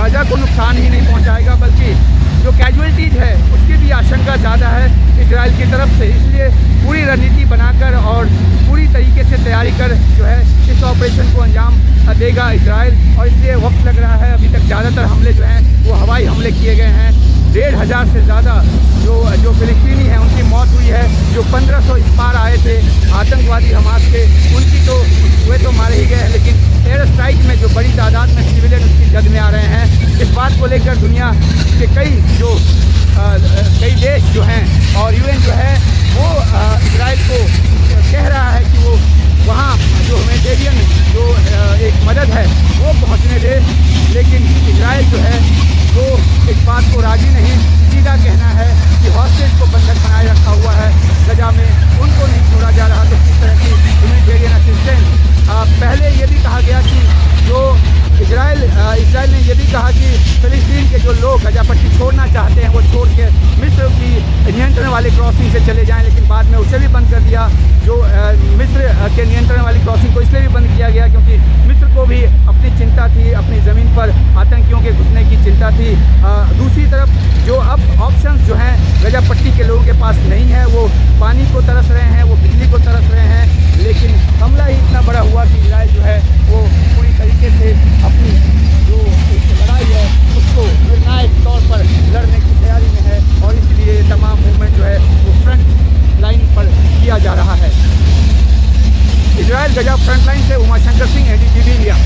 Gaza को नुकसान ही नहीं पहुंचाएगा बल्कि जो कैजुअलिटीज़ है उसकी भी आशंका ज़्यादा है इजराइल की तरफ से। इसलिए पूरी रणनीति बनाकर और पूरी तरीके से तैयारी कर जो है इस ऑपरेशन को अंजाम देगा इजराइल। और इसलिए वक्त लग रहा है। अभी तक ज़्यादातर हमले जो हैं वो हवाई हमले किए गए हैं। 1500 से ज़्यादा जो फिलिस्तीनी हैं उनकी मौत हुई है। जो 1500 इस पार आए थे आतंकवादी हमास के, उनकी तो वे तो मारे ही गए हैं, लेकिन एयर स्ट्राइक में जो बड़ी तादाद में सिविलियन उसकी जद में आ रहे हैं। इस बात को लेकर दुनिया के कई देश जो हैं और यूएन जो है वो इजराइल को कह रहा है कि वो वहाँ जो ह्यूमैनिटेरियन जो एक मदद है वो पहुँचने दे, लेकिन इजराइल जो है वो इस बात को राजी नहीं। सीधा कहना है कि हॉस्टेज को बंधक बनाए रखा हुआ है गजा में, उनको नहीं छोड़ा जा रहा। तो किस तरह की ह्यूमैनिटेरियन असिस्टेंस। पहले ये भी कहा गया कि जो इजराइल ने ये भी कहा कि फिलिस्तीन के जो लोग गजा पट्टी छोड़ना चाहते हैं वो छोड़ के मिस्र की नियंत्रण वाली क्रॉसिंग से चले जाएं, लेकिन बाद में उसे भी बंद कर दिया। जो मिस्र के नियंत्रण वाली क्रॉसिंग को इसलिए भी बंद किया गया क्योंकि मिस्र को भी अपनी चिंता थी, अपनी ज़मीन पर आतंकियों के घुसने की चिंता थी। दूसरी तरफ जो अब ऑप्शंस जो हैं गजा पट्टी के लोगों के पास नहीं है, वो पानी को तरस रहे हैं, वो बिजली को तरस रहे हैं, लेकिन हमला ही इतना बड़ा हुआ कि इजराइल जो है वो पूरी तरीके से अपनी जो लड़ाई है उसको निर्णायक तौर पर लड़ने की तैयारी में है। और इसलिए तमाम मूवमेंट जो है वो फ्रंट लाइन पर किया जा रहा है। इजराइल गजा फ्रंट लाइन से उमाशंकर सिंह, NDTV इंडिया।